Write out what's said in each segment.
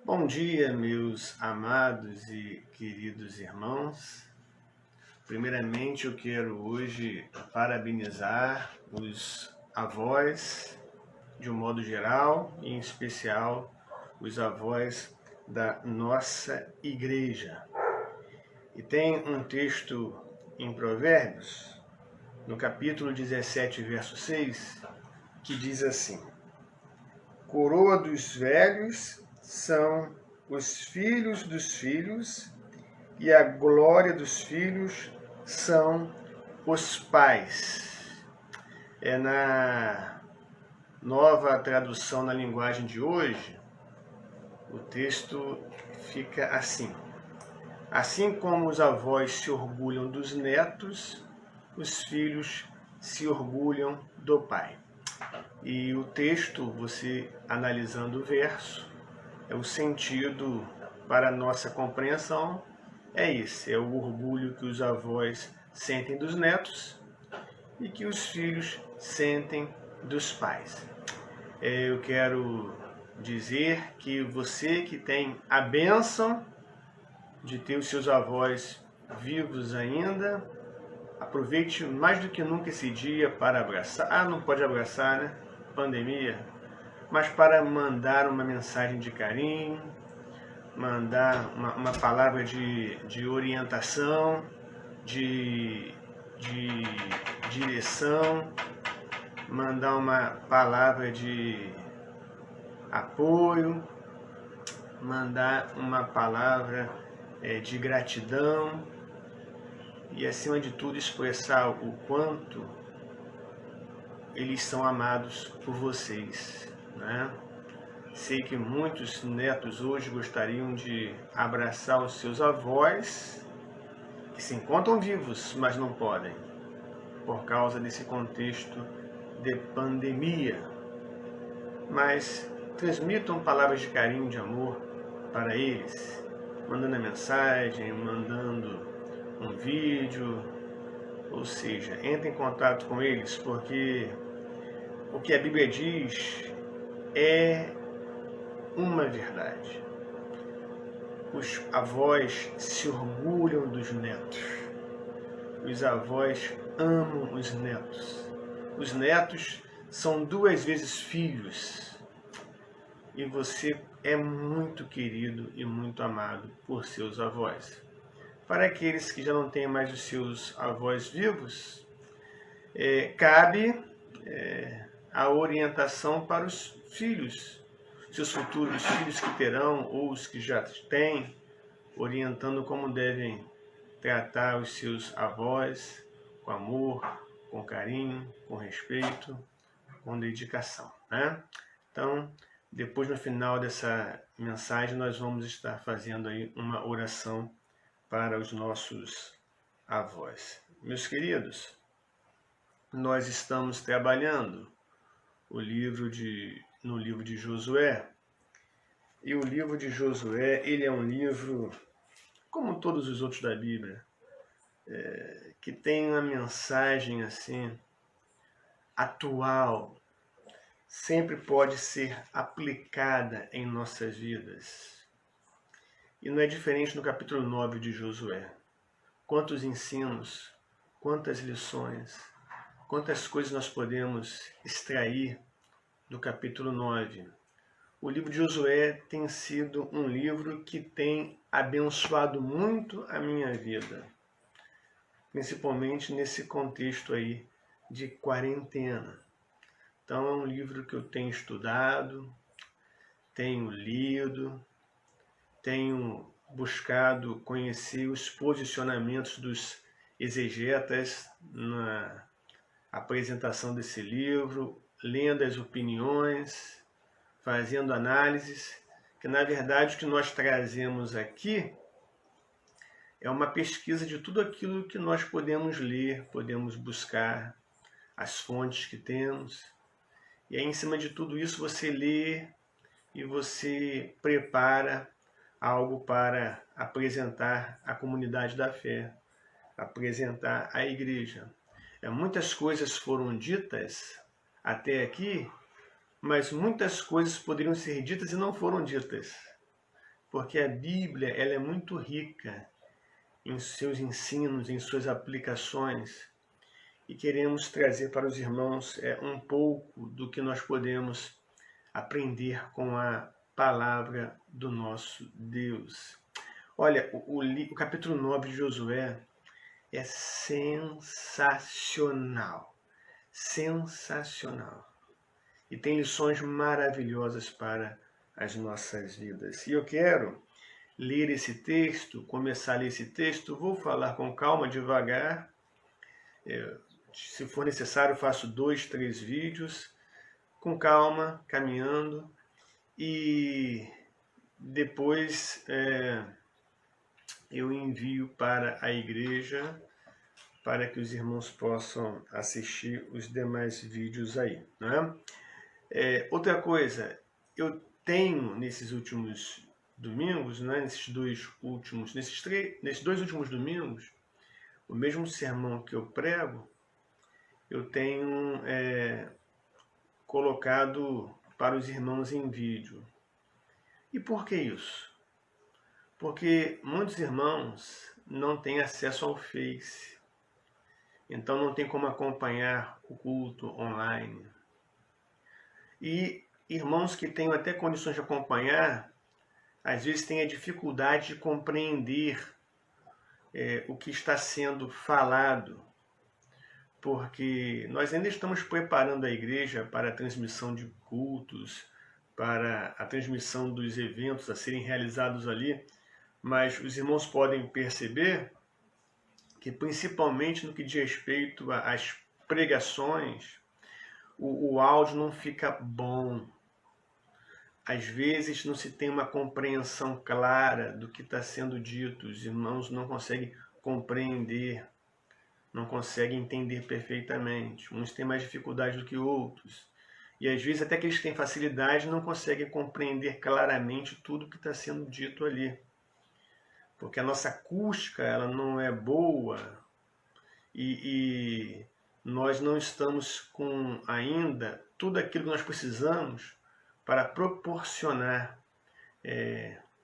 Bom dia, meus amados e queridos irmãos. Primeiramente, eu quero hoje parabenizar os avós, de um modo geral, e em especial os avós da nossa igreja. E tem um texto em Provérbios, no capítulo 17, verso 6, que diz assim: Coroa dos velhos são os filhos dos filhos, e a glória dos filhos são os pais. É na nova tradução na linguagem de hoje, o texto fica assim: Assim como os avós se orgulham dos netos, os filhos se orgulham do pai. E o texto, você analisando o verso, o sentido para a nossa compreensão é esse: é o orgulho que os avós sentem dos netos e que os filhos sentem dos pais. Eu quero dizer que você que tem a bênção de ter os seus avós vivos ainda, aproveite mais do que nunca esse dia para abraçar. Não pode abraçar, né? Pandemia. Mas para mandar uma mensagem de carinho, mandar uma palavra de orientação, de direção, mandar uma palavra de apoio, mandar uma palavra de gratidão e, acima de tudo, expressar o quanto eles são amados por vocês, né? Sei que muitos netos hoje gostariam de abraçar os seus avós, que se encontram vivos, mas não podem, por causa desse contexto de pandemia. Mas transmitam palavras de carinho, de amor para eles, mandando a mensagem, mandando um vídeo, ou seja, entre em contato com eles, porque o que a Bíblia diz é uma verdade. Os avós se orgulham dos netos. Os avós amam os netos. Os netos são duas vezes filhos. E você é muito querido e muito amado por seus avós. Para aqueles que já não têm mais os seus avós vivos, cabe a orientação para os filhos, seus futuros filhos que terão ou os que já têm, orientando como devem tratar os seus avós com amor, com carinho, com respeito, com dedicação, né? Então, depois no final dessa mensagem nós vamos estar fazendo aí uma oração para os nossos avós. Meus queridos, nós estamos trabalhando no livro de Josué. E o livro de Josué, ele é um livro, como todos os outros da Bíblia, que tem uma mensagem assim atual, sempre pode ser aplicada em nossas vidas. E não é diferente no capítulo 9 de Josué. Quantos ensinos, quantas lições, quantas coisas nós podemos extrair do capítulo 9. O livro de Josué tem sido um livro que tem abençoado muito a minha vida, principalmente nesse contexto aí de quarentena. Então é um livro que eu tenho estudado, tenho lido, tenho buscado conhecer os posicionamentos dos exegetas na apresentação desse livro, lendo as opiniões, fazendo análises, que na verdade o que nós trazemos aqui é uma pesquisa de tudo aquilo que nós podemos ler, podemos buscar, as fontes que temos. E aí, em cima de tudo isso, você lê e você prepara algo para apresentar à comunidade da fé, apresentar à igreja. Muitas coisas foram ditas até aqui, mas muitas coisas poderiam ser ditas e não foram ditas. porque a Bíblia ela é muito rica em seus ensinos, em suas aplicações, e queremos trazer para os irmãos um pouco do que nós podemos aprender com a palavra do nosso Deus. Olha, o capítulo 9 de Josué é sensacional, sensacional. E tem lições maravilhosas para as nossas vidas. E eu quero ler esse texto, começar a ler esse texto, vou falar com calma, devagar. Se for necessário, faço 2, 3 vídeos, com calma, caminhando. E depois eu envio para a igreja para que os irmãos possam assistir os demais vídeos aí, né? Outra coisa, eu tenho nesses últimos domingos, né, nesses dois últimos domingos, o mesmo sermão que eu prego, eu tenho colocado para os irmãos em vídeo. E por que isso? Porque muitos irmãos não têm acesso ao Face, então não tem como acompanhar o culto online. E irmãos que têm até condições de acompanhar, às vezes têm a dificuldade de compreender o que está sendo falado, porque nós ainda estamos preparando a igreja para a transmissão de cultos, para a transmissão dos eventos a serem realizados ali, mas os irmãos podem perceber que, principalmente no que diz respeito às pregações, o áudio não fica bom. Às vezes não se tem uma compreensão clara do que está sendo dito, os irmãos não conseguem compreender, não conseguem entender perfeitamente. Uns têm mais dificuldade do que outros. E às vezes até que eles têm facilidade não conseguem compreender claramente tudo que está sendo dito ali. Porque a nossa acústica ela não é boa e nós não estamos com ainda tudo aquilo que nós precisamos para proporcionar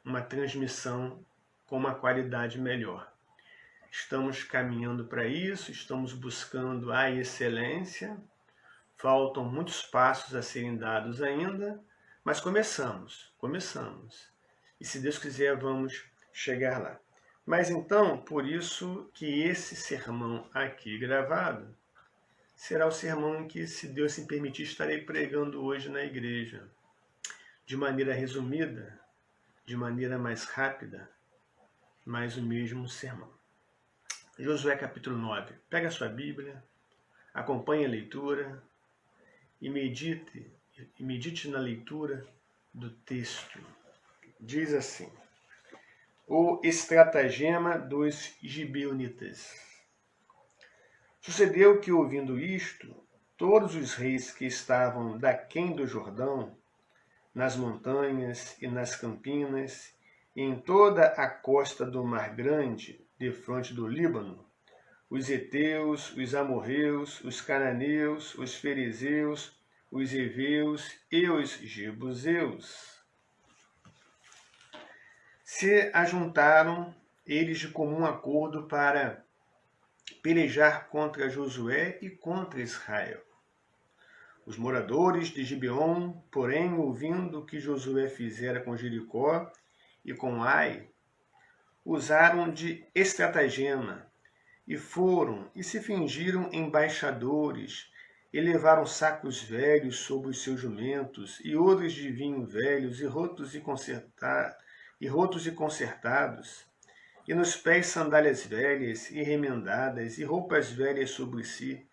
uma transmissão com uma qualidade melhor. Estamos caminhando para isso, estamos buscando a excelência, faltam muitos passos a serem dados ainda, mas começamos. E se Deus quiser, vamos chegar lá. Mas então, por isso que esse sermão aqui gravado será o sermão em que, se Deus se permitir, estarei pregando hoje na igreja. De maneira resumida, de maneira mais rápida, mas o mesmo sermão. Josué capítulo 9. Pega a sua Bíblia, acompanhe a leitura e medite na leitura do texto. Diz assim: o estratagema dos gibeonitas. Sucedeu que, ouvindo isto, todos os reis que estavam daquém do Jordão, nas montanhas e nas campinas, e em toda a costa do Mar Grande, defronte do Líbano, os heteus, os amorreus, os cananeus, os fariseus, os heveus e os jebuseus, se ajuntaram eles de comum acordo para pelejar contra Josué e contra Israel. Os moradores de Gibeon, porém, ouvindo o que Josué fizera com Jericó e com Ai, usaram de estratagema, e foram e se fingiram embaixadores, e levaram sacos velhos sobre os seus jumentos, e odres de vinho velhos, e rotos e consertados, e nos pés sandálias velhas e remendadas, e roupas velhas sobre si,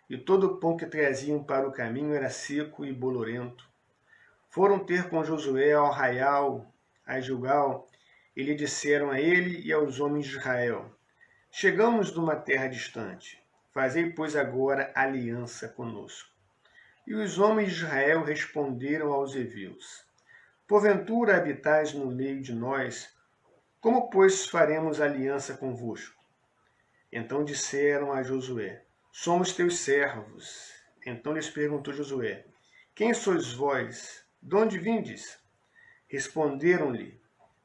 e todo o pão que traziam para o caminho era seco e bolorento. Foram ter com Josué ao arraial, a Gilgal, e lhe disseram a ele e aos homens de Israel: chegamos de uma terra distante, fazei, pois, agora aliança conosco. E os homens de Israel responderam aos heveus: porventura habitais no meio de nós, como, pois, faremos aliança convosco? Então disseram a Josué: somos teus servos. Então lhes perguntou Josué: quem sois vós? De onde vindes? Responderam-lhe: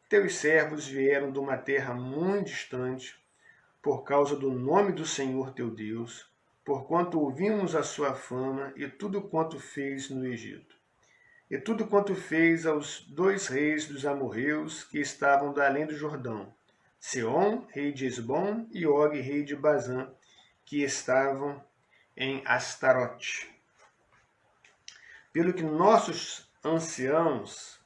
teus servos vieram de uma terra muito distante, por causa do nome do Senhor teu Deus, porquanto ouvimos a sua fama e tudo quanto fez no Egito. E tudo quanto fez aos 2 reis dos amorreus que estavam da além do Jordão, Seom, rei de Esbom, e Og, rei de Bazã, que estavam em Astarote. Pelo que nossos anciãos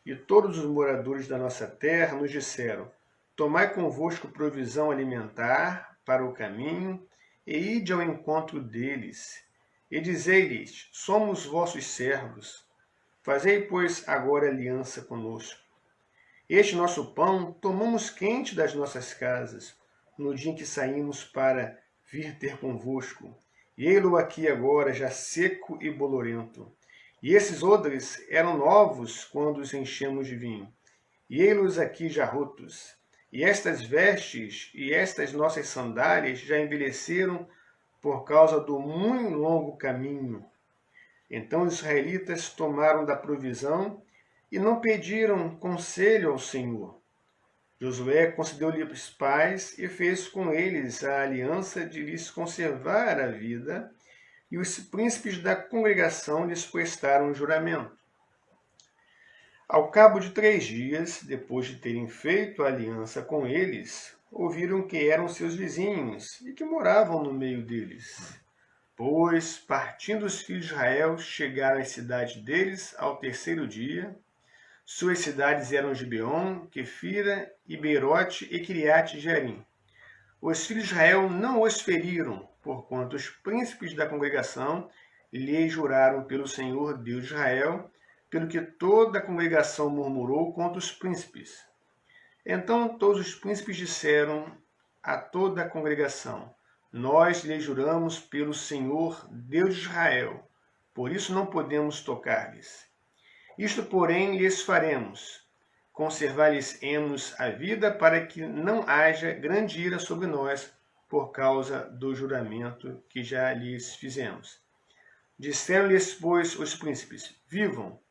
e todos os moradores da nossa terra nos disseram: tomai convosco provisão alimentar para o caminho, e ide ao encontro deles, e dizei-lhes: somos vossos servos. Fazei, pois, agora aliança conosco. Este nosso pão tomamos quente das nossas casas, no dia em que saímos para vir ter convosco. E ei-lo aqui agora, já seco e bolorento. E esses odres eram novos quando os enchemos de vinho. E ei-los aqui já rotos. E estas vestes e estas nossas sandálias já envelheceram por causa do muito longo caminho. Então os israelitas tomaram da provisão e não pediram conselho ao Senhor. Josué concedeu-lhes paz e fez com eles a aliança de lhes conservar a vida, e os príncipes da congregação lhes prestaram juramento. Ao cabo de 3 dias, depois de terem feito a aliança com eles, ouviram que eram seus vizinhos e que moravam no meio deles. Pois, partindo os filhos de Israel, chegaram às cidades deles ao 3º dia. Suas cidades eram Gibeon, Quefira, Beerote e Kiriate Jearim. Os filhos de Israel não os feriram, porquanto os príncipes da congregação lhe juraram pelo Senhor Deus de Israel, pelo que toda a congregação murmurou contra os príncipes. Então todos os príncipes disseram a toda a congregação: nós lhe juramos pelo Senhor Deus de Israel, por isso não podemos tocar-lhes. Isto, porém, lhes faremos: conservar-lhes-emos a vida, para que não haja grande ira sobre nós por causa do juramento que já lhes fizemos. Disseram-lhes, pois, os príncipes: vivam!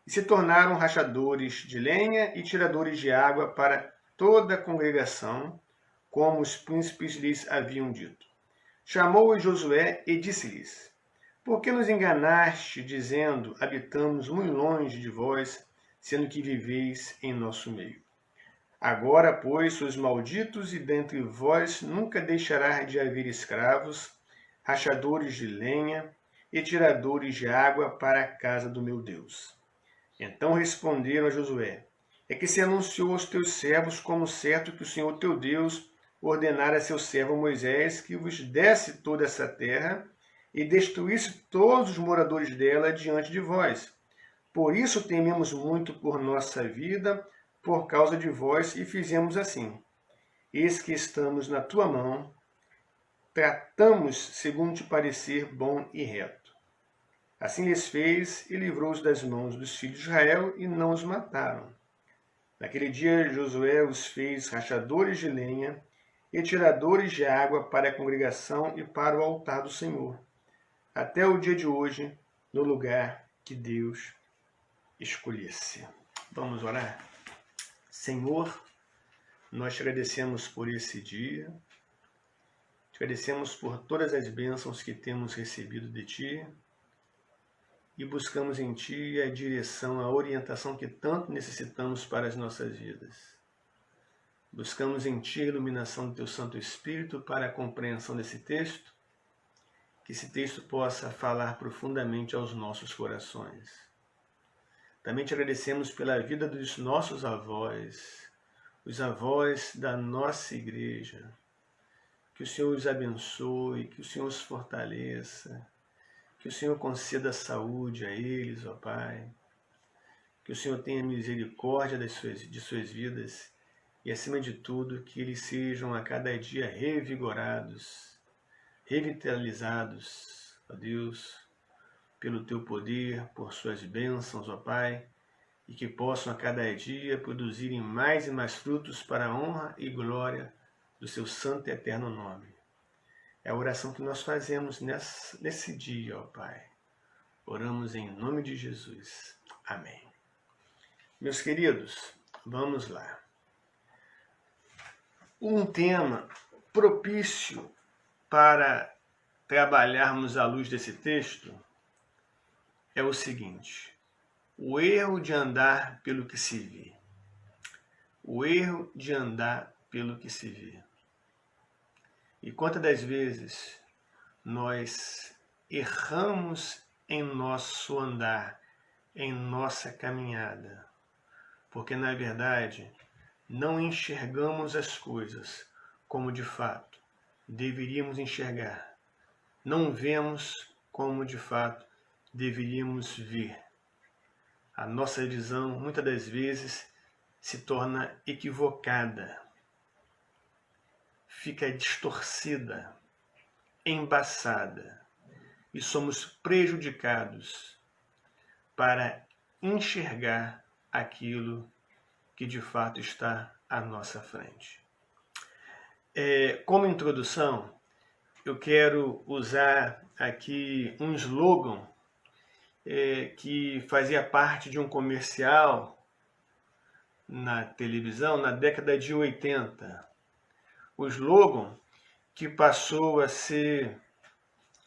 E se tornaram rachadores de lenha e tiradores de água para toda a congregação, como os príncipes lhes haviam dito. Chamou-os Josué e disse-lhes: por que nos enganaste, dizendo: habitamos muito longe de vós, sendo que viveis em nosso meio? Agora, pois, sois malditos, e dentre vós nunca deixará de haver escravos, rachadores de lenha e tiradores de água para a casa do meu Deus. Então responderam a Josué: é que se anunciou aos teus servos como certo que o Senhor teu Deus ordenara a seu servo Moisés que vos desse toda essa terra e destruísse todos os moradores dela diante de vós. Por isso tememos muito por nossa vida, por causa de vós, e fizemos assim. Eis que estamos na tua mão, tratamos segundo te parecer bom e reto. Assim lhes fez e livrou-os das mãos dos filhos de Israel, e não os mataram. Naquele dia Josué os fez rachadores de lenha e tiradores de água para a congregação e para o altar do Senhor, até o dia de hoje, no lugar que Deus escolhesse. Vamos orar? Senhor, nós te agradecemos por esse dia, te agradecemos por todas as bênçãos que temos recebido de ti, e buscamos em ti a direção, a orientação que tanto necessitamos para as nossas vidas. Buscamos em ti a iluminação do teu Santo Espírito para a compreensão desse texto, que esse texto possa falar profundamente aos nossos corações. Também te agradecemos pela vida dos nossos avós, os avós da nossa igreja. Que o Senhor os abençoe, que o Senhor os fortaleça, que o Senhor conceda saúde a eles, ó Pai. Que o Senhor tenha misericórdia de suas vidas e, acima de tudo, que eles sejam a cada dia revigorados, revitalizados, ó Deus, pelo Teu poder, por suas bênçãos, ó Pai, e que possam a cada dia produzirem mais e mais frutos para a honra e glória do Seu santo e eterno nome. É a oração que nós fazemos nesse dia, ó Pai. Oramos em nome de Jesus. Amém. Meus queridos, vamos lá. um tema propício para trabalharmos à luz desse texto é o seguinte: o erro de andar pelo que se vê. O erro de andar pelo que se vê. E quantas das vezes nós erramos em nosso andar, em nossa caminhada, porque na verdade não enxergamos as coisas como de fato deveríamos enxergar. Não vemos como de fato deveríamos ver. A nossa visão muitas das vezes se torna equivocada, fica distorcida, embaçada, e somos prejudicados para enxergar aquilo que de fato está à nossa frente. Como introdução, eu quero usar aqui um slogan que fazia parte de um comercial na televisão na década de 80. O slogan que passou a ser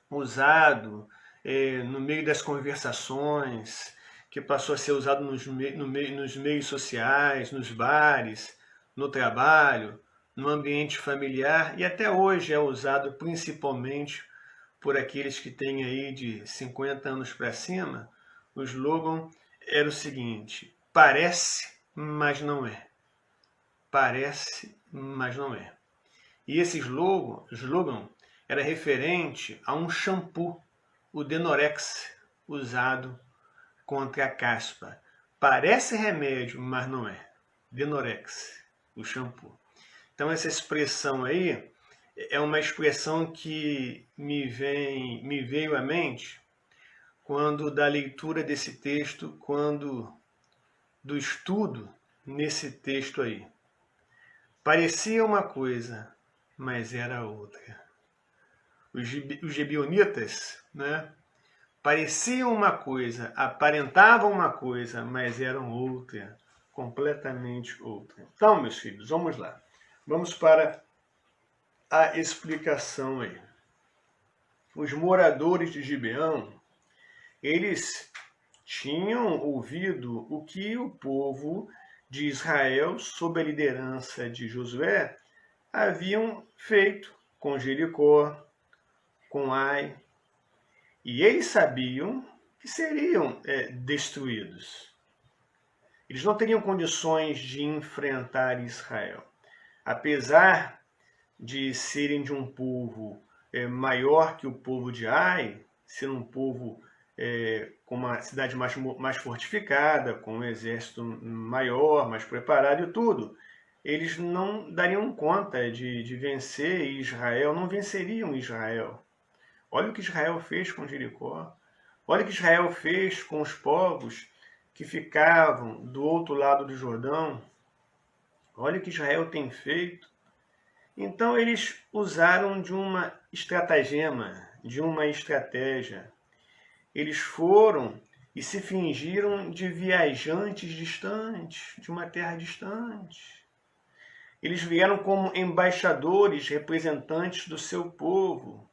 usado no meio das conversações, que passou a ser usado nos meios sociais, nos bares, no trabalho, no ambiente familiar, e até hoje é usado principalmente por aqueles que têm aí de 50 anos para cima. O slogan era o seguinte: parece, mas não é. Parece, mas não é. E esse slogan era referente a um shampoo, o Denorex, usado contra a caspa. Parece remédio, mas não é. Denorex, o shampoo. Então essa expressão aí é uma expressão que me veio à mente quando da leitura desse texto, quando do estudo nesse texto aí. Parecia uma coisa, mas era outra. Os gibeonitas, né, pareciam uma coisa, aparentavam uma coisa, mas eram outra, completamente outra. Então, meus filhos, vamos lá. Vamos para a explicação aí. Os moradores de Gibeão, eles tinham ouvido o que o povo de Israel, sob a liderança de Josué, haviam feito com Jericó, com Ai, e eles sabiam que seriam destruídos. Eles não teriam condições de enfrentar Israel. Apesar de serem de um povo maior que o povo de Ai, ser um povo com uma cidade mais fortificada, com um exército maior, mais preparado e tudo, eles não dariam conta de vencer Israel, não venceriam Israel. Olha o que Israel fez com Jericó. Olha o que Israel fez com os povos que ficavam do outro lado do Jordão. Olha o que Israel tem feito. Então eles usaram de uma estratagema, de uma estratégia. Eles foram e se fingiram de viajantes distantes, de uma terra distante. Eles vieram como embaixadores, representantes do seu povo,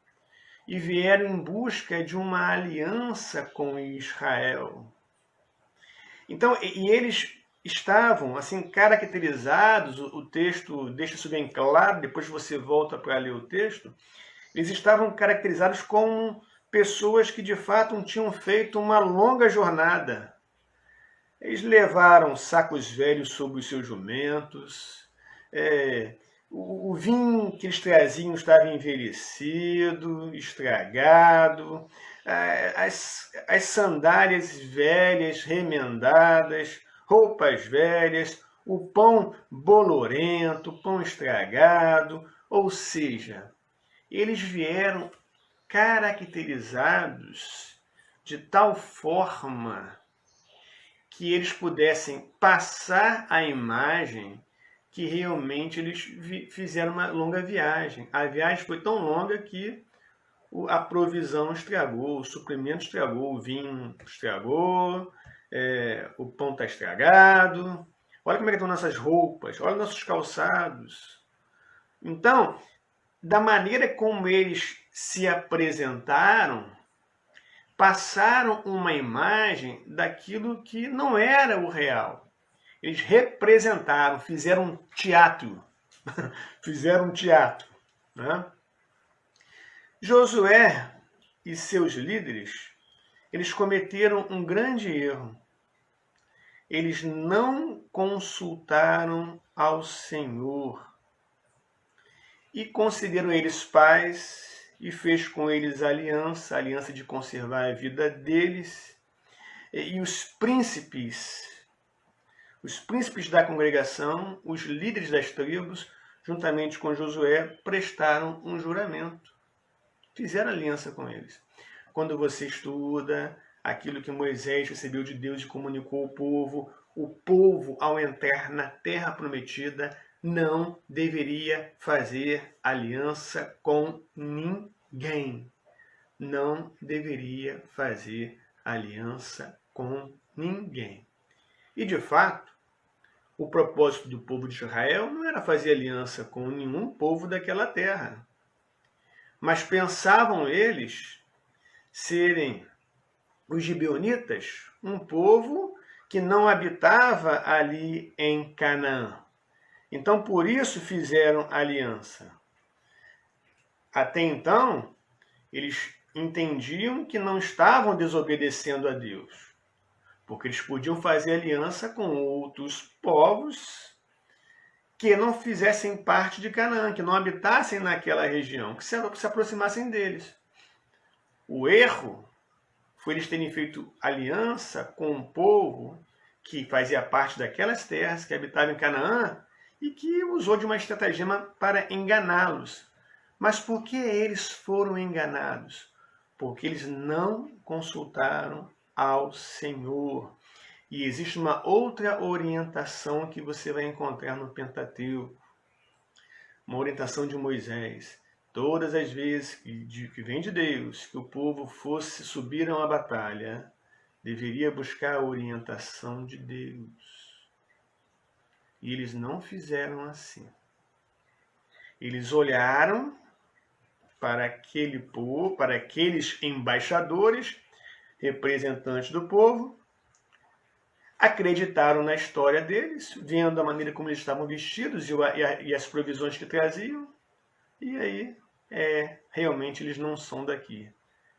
e vieram em busca de uma aliança com Israel. Então, e eles estavam assim caracterizados, o texto deixa isso bem claro, depois você volta para ler o texto, eles estavam caracterizados como pessoas que de fato tinham feito uma longa jornada. Eles levaram sacos velhos sobre os seus jumentos, o vinho que eles traziam estava envelhecido, estragado, as sandálias velhas, remendadas, roupas velhas, o pão bolorento, pão estragado, ou seja, eles vieram caracterizados de tal forma que eles pudessem passar a imagem que realmente eles fizeram uma longa viagem. A viagem foi tão longa que a provisão estragou, o suprimento estragou, o vinho estragou, o pão está estragado. Olha como é que estão nossas roupas, olha nossos calçados. Então, da maneira como eles se apresentaram, passaram uma imagem daquilo que não era o real. Eles representaram, fizeram um teatro. Fizeram um teatro. Né? Josué e seus líderes, eles cometeram um grande erro. Eles não consultaram ao Senhor e considerou eles pais e fez com eles aliança, a aliança de conservar a vida deles. E os príncipes da congregação, os líderes das tribos, juntamente com Josué, prestaram um juramento. Fizeram aliança com eles. Quando você estuda aquilo que Moisés recebeu de Deus e comunicou ao o povo, ao entrar na terra prometida, não deveria fazer aliança com ninguém. Não deveria fazer aliança com ninguém. E, de fato, o propósito do povo de Israel não era fazer aliança com nenhum povo daquela terra. Mas pensavam eles serem os gibeonitas, um povo que não habitava ali em Canaã. Então, por isso fizeram aliança. Até então, eles entendiam que não estavam desobedecendo a Deus, porque eles podiam fazer aliança com outros povos que não fizessem parte de Canaã, que não habitassem naquela região, que se aproximassem deles. O erro foi eles terem feito aliança com um povo que fazia parte daquelas terras, que habitava em Canaã, e que usou de uma estratagema para enganá-los. Mas por que eles foram enganados? Porque eles não consultaram ao Senhor. E existe uma outra orientação que você vai encontrar no Pentateuco, uma orientação de Moisés. Todas as vezes que vem de Deus que o povo fosse subir a uma batalha, deveria buscar a orientação de Deus. E eles não fizeram assim. Eles olharam para aquele povo, para aqueles embaixadores, representantes do povo, acreditaram na história deles, vendo a maneira como eles estavam vestidos e as provisões que traziam, e aí realmente eles não são daqui,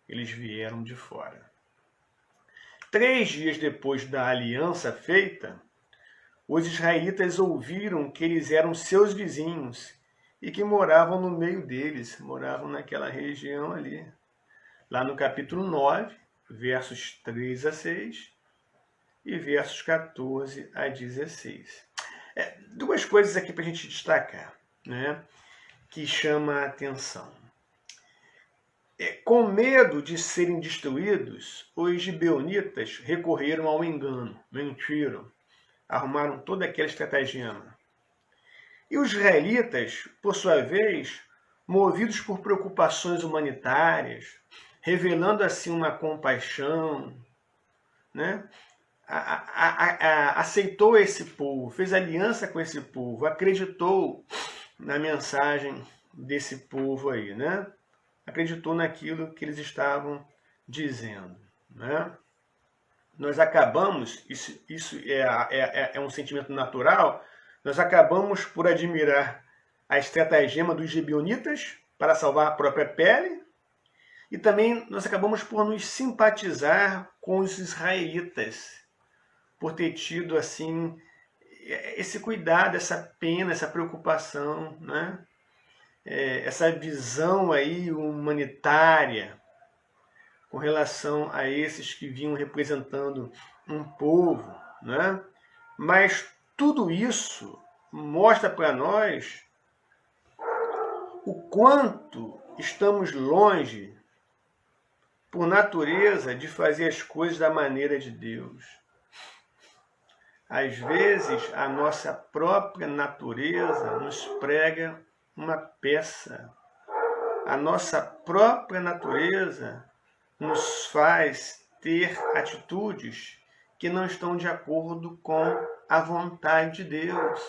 eles vieram de fora. 3 dias depois da aliança feita, os israelitas ouviram que eles eram seus vizinhos e que moravam no meio deles, moravam naquela região ali. Lá no capítulo 9, versos 3 a 6 e versos 14 a 16. 2 coisas aqui para a gente destacar, né, que chama a atenção. Com medo de serem destruídos, os gibeonitas recorreram ao engano, mentiram, arrumaram toda aquela estratagema. E os israelitas, por sua vez, movidos por preocupações humanitárias, revelando assim uma compaixão, né, aceitou esse povo, fez aliança com esse povo, acreditou na mensagem desse povo aí, né? Acreditou naquilo que eles estavam dizendo, né? Nós acabamos, isso é um sentimento natural, nós acabamos por admirar a estratagema dos gibeonitas para salvar a própria pele, e também nós acabamos por nos simpatizar com os israelitas, por ter tido assim esse cuidado, essa pena, essa preocupação, né? Essa visão aí humanitária com relação a esses que vinham representando um povo, né? Mas tudo isso mostra para nós o quanto estamos longe, por natureza, de fazer as coisas da maneira de Deus. Às vezes, a nossa própria natureza nos prega uma peça. A nossa própria natureza nos faz ter atitudes que não estão de acordo com a vontade de Deus,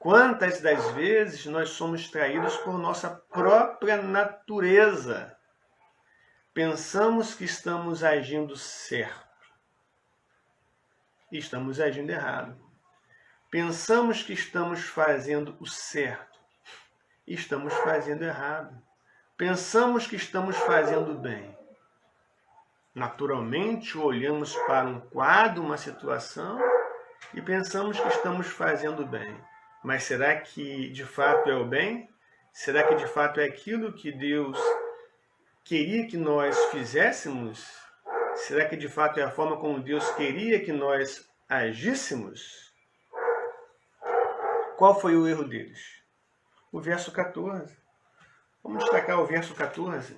Quantas das vezes nós somos traídos por nossa própria natureza? Pensamos que estamos agindo certo e estamos agindo errado. Pensamos que estamos fazendo o certo e estamos fazendo errado. Pensamos que estamos fazendo bem. Naturalmente, olhamos para um quadro, uma situação, e pensamos que estamos fazendo bem. Mas será que de fato é o bem? Será que de fato é aquilo que Deus queria que nós fizéssemos? Será que de fato é a forma como Deus queria que nós agíssemos? Qual foi o erro deles? O verso 14. Vamos destacar o verso 14.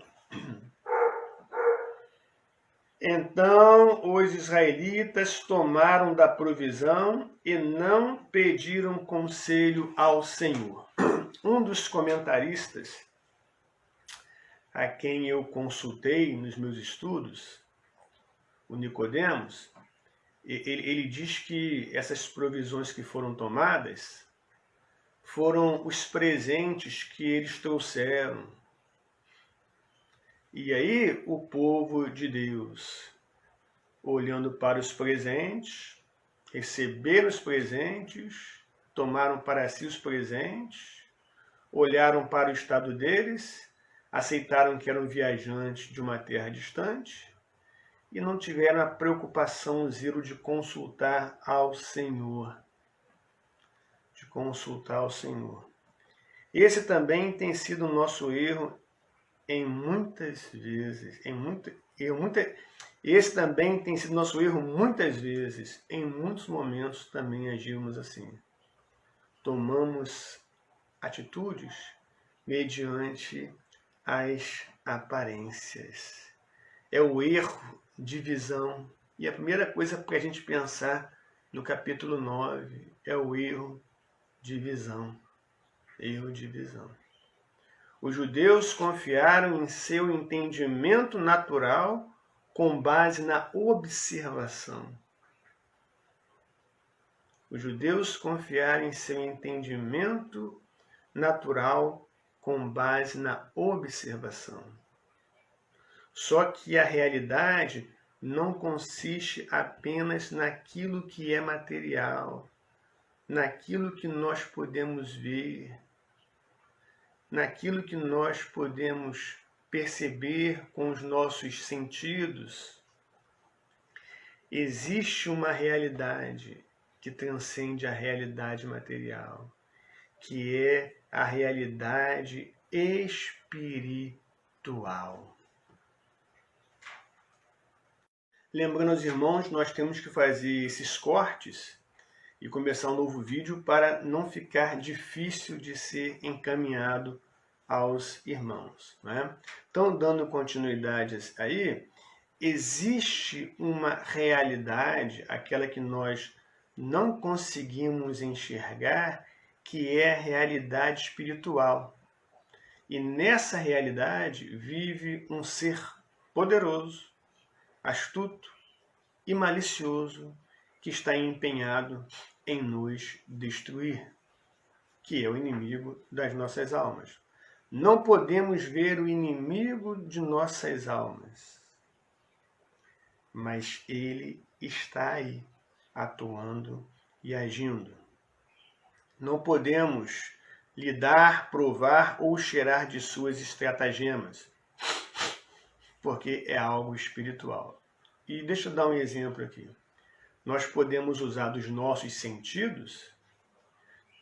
Então os israelitas tomaram da provisão e não pediram conselho ao Senhor. Um dos comentaristas a quem eu consultei nos meus estudos, o Nicodemos, ele diz que essas provisões que foram tomadas foram os presentes que eles trouxeram. E aí o povo de Deus, olhando para os presentes, receberam os presentes, tomaram para si os presentes, olharam para o estado deles, aceitaram que eram viajantes de uma terra distante e não tiveram a preocupação, o zelo de consultar ao Senhor. Esse também tem sido o nosso erro muitas vezes. Esse também tem sido nosso erro muitas vezes. Em muitos momentos também agimos assim. Tomamos atitudes mediante as aparências. É o erro de visão. E a primeira coisa para a gente pensar no capítulo 9 é o erro de visão. Erro de visão. Os judeus confiaram em seu entendimento natural com base na observação. Os judeus confiaram em seu entendimento natural com base na observação. Só que a realidade não consiste apenas naquilo que é material, naquilo que nós podemos ver, naquilo que nós podemos perceber com os nossos sentidos. Existe uma realidade que transcende a realidade material, que é a realidade espiritual. Lembrando aos irmãos, nós temos que fazer esses cortes e começar um novo vídeo para não ficar difícil de ser encaminhado aos irmãos, né? Então, dando continuidade aí, existe uma realidade, aquela que nós não conseguimos enxergar, que é a realidade espiritual. E nessa realidade vive um ser poderoso, astuto e malicioso, que está empenhado em nos destruir, que é o inimigo das nossas almas. Não podemos ver o inimigo de nossas almas, mas ele está aí, atuando e agindo. Não podemos lidar, provar ou cheirar de suas estratagemas, porque é algo espiritual. E deixa eu dar um exemplo aqui. Nós podemos usar dos nossos sentidos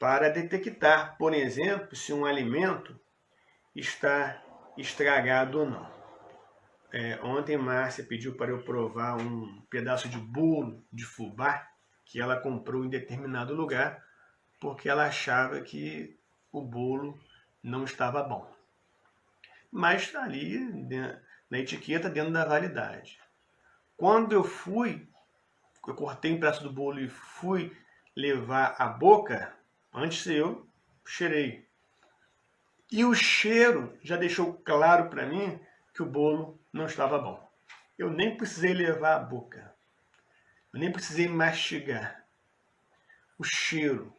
para detectar, por exemplo, se um alimento está estragado ou não. Ontem Márcia pediu para eu provar um pedaço de bolo de fubá que ela comprou em determinado lugar, porque ela achava que o bolo não estava bom. Mas está ali na etiqueta, dentro da validade. Quando eu cortei um pedaço do bolo e fui levar à boca, antes eu cheirei. E o cheiro já deixou claro para mim que o bolo não estava bom. Eu nem precisei levar à boca. Eu nem precisei mastigar. O cheiro.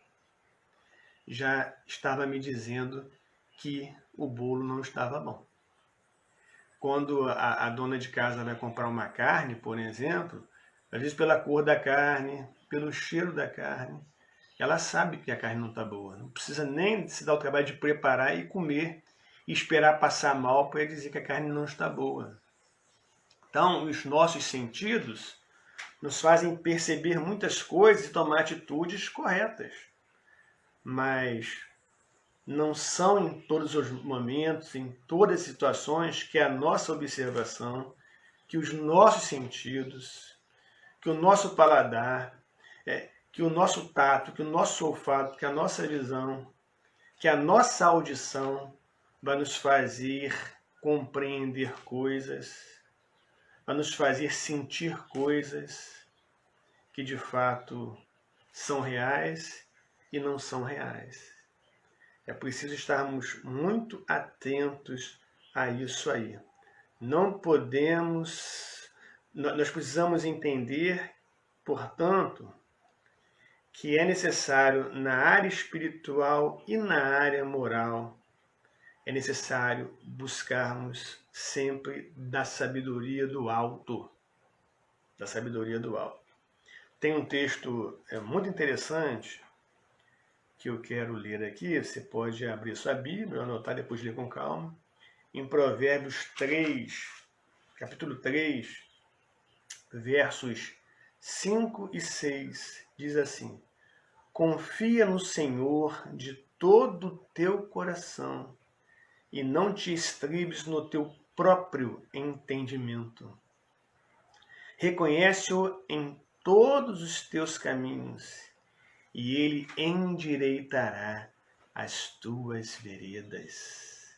já estava me dizendo que o bolo não estava bom. Quando a dona de casa vai comprar uma carne, por exemplo, às vezes pela cor da carne, pelo cheiro da carne, ela sabe que a carne não está boa. Não precisa nem se dar o trabalho de preparar e comer e esperar passar mal para dizer que a carne não está boa. Então, os nossos sentidos nos fazem perceber muitas coisas e tomar atitudes corretas. Mas não são em todos os momentos, em todas as situações, que a nossa observação, que os nossos sentidos, que o nosso paladar, que o nosso tato, que o nosso olfato, que a nossa visão, que a nossa audição vai nos fazer compreender coisas, vai nos fazer sentir coisas que de fato são reais e não são reais. É preciso estarmos muito atentos a isso aí. Não podemos, nós precisamos entender, portanto, que é necessário na área espiritual e na área moral, é necessário buscarmos sempre da sabedoria do alto. Da sabedoria do alto. Tem um texto muito interessante que eu quero ler aqui. Você pode abrir sua Bíblia, anotar, depois ler com calma. Em Provérbios 3, capítulo 3, versos 5 e 6, diz assim: confia no Senhor de todo o teu coração e não te estribes no teu próprio entendimento. Reconhece-o em todos os teus caminhos e ele endireitará as tuas veredas.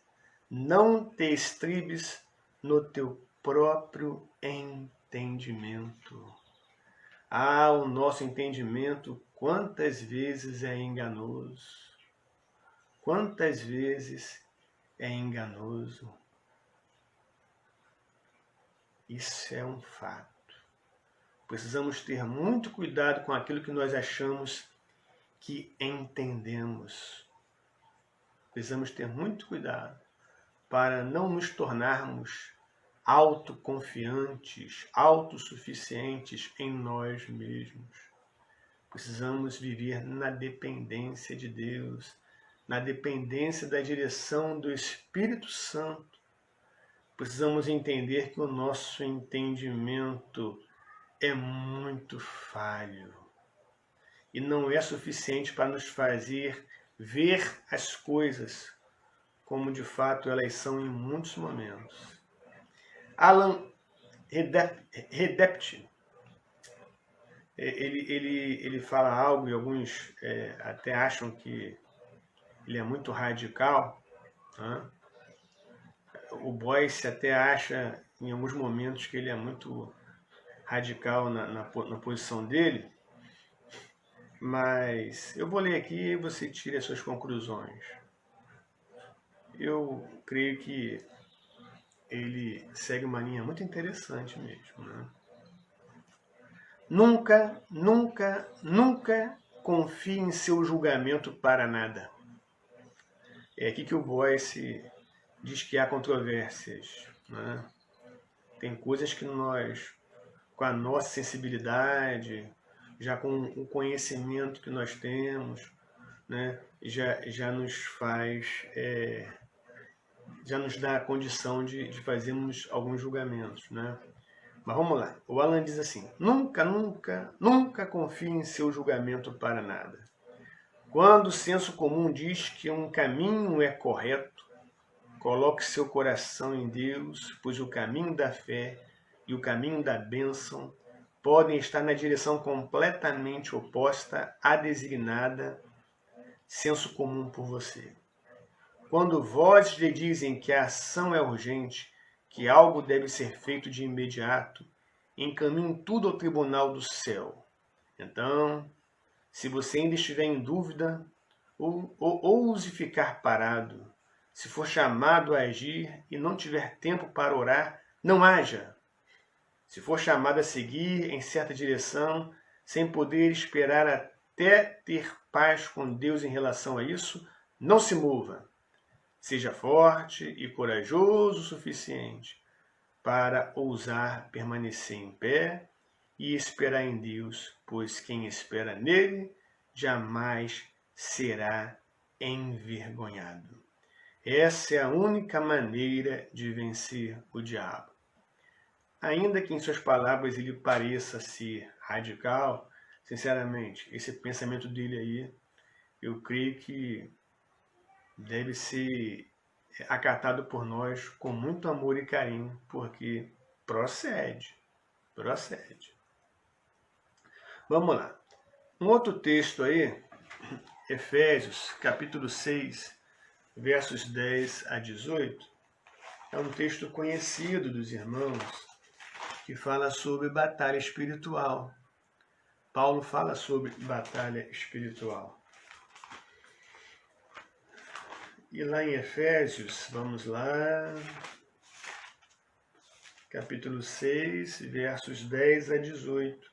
Não te estribes no teu próprio entendimento. O nosso entendimento quantas vezes é enganoso. Quantas vezes é enganoso. Isso é um fato. Precisamos ter muito cuidado com aquilo que nós achamos que entendemos. Precisamos ter muito cuidado para não nos tornarmos autoconfiantes, autossuficientes em nós mesmos. Precisamos viver na dependência de Deus, na dependência da direção do Espírito Santo. Precisamos entender que o nosso entendimento é muito falho e não é suficiente para nos fazer ver as coisas como de fato elas são em muitos momentos. Alan Redepte, ele fala algo e alguns até acham que ele é muito radical, né? O Boyce até acha em alguns momentos que ele é muito radical na posição dele, mas eu vou ler aqui e você tire as suas conclusões. Eu creio que ele segue uma linha muito interessante mesmo, né? Nunca, nunca, nunca confie em seu julgamento para nada. É aqui que o Boyce diz que há controvérsias, né? Tem coisas que nós, com a nossa sensibilidade, já com o conhecimento que nós temos, né, já nos faz, já nos dá a condição de fazermos alguns julgamentos, né? Mas vamos lá. O Alan diz assim: nunca, nunca, nunca confie em seu julgamento para nada. Quando o senso comum diz que um caminho é correto, coloque seu coração em Deus, pois o caminho da fé e o caminho da bênção podem estar na direção completamente oposta à designada senso comum por você. Quando vozes lhe dizem que a ação é urgente, que algo deve ser feito de imediato, encaminhe tudo ao tribunal do céu. Então, se você ainda estiver em dúvida, ou ouse ficar parado, se for chamado a agir e não tiver tempo para orar, não haja. Se for chamado a seguir em certa direção, sem poder esperar até ter paz com Deus em relação a isso, não se mova. Seja forte e corajoso o suficiente para ousar permanecer em pé e esperar em Deus, pois quem espera nele jamais será envergonhado. Essa é a única maneira de vencer o diabo. Ainda que em suas palavras ele pareça ser radical, sinceramente, esse pensamento dele aí, eu creio que deve ser acatado por nós com muito amor e carinho, porque procede. Vamos lá. Um outro texto aí, Efésios, capítulo 6, versos 10 a 18, é um texto conhecido dos irmãos, que fala sobre batalha espiritual. Paulo fala sobre batalha espiritual. E lá em Efésios, vamos lá, capítulo 6, versos 10 a 18.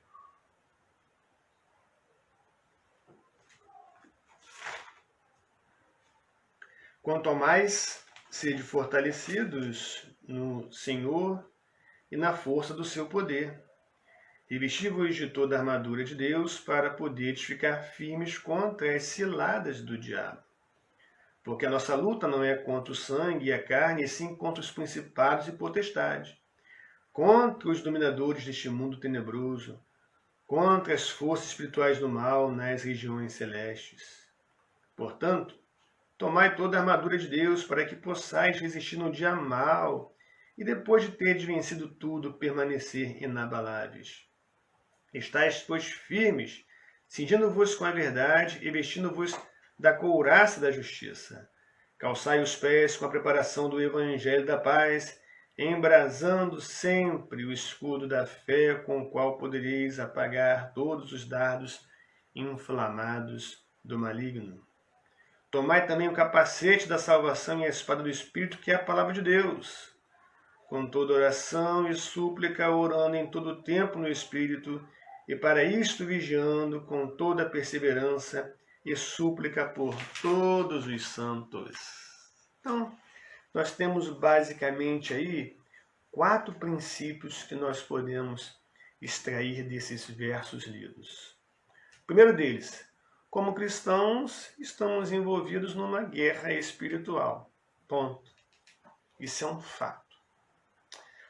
Quanto ao mais, sede fortalecidos no Senhor e na força do seu poder. Revesti-vos de toda a armadura de Deus para poderes ficar firmes contra as ciladas do diabo. Porque a nossa luta não é contra o sangue e a carne, e sim contra os principados e potestades, contra os dominadores deste mundo tenebroso, contra as forças espirituais do mal nas regiões celestes. Portanto, tomai toda a armadura de Deus para que possais resistir no dia mau e depois de teres vencido tudo, permanecer inabaláveis. Estais, pois, firmes, cingindo-vos com a verdade e vestindo-vos da couraça da justiça. Calçai os pés com a preparação do evangelho da paz, embrasando sempre o escudo da fé, com o qual podereis apagar todos os dardos inflamados do maligno. Tomai também o capacete da salvação e a espada do Espírito, que é a palavra de Deus, com toda oração e súplica, orando em todo o tempo no Espírito, e para isto vigiando com toda perseverança e súplica por todos os santos. Então, nós temos basicamente aí 4 princípios que nós podemos extrair desses versos lidos. O primeiro deles, como cristãos, estamos envolvidos numa guerra espiritual. Ponto. Isso é um fato.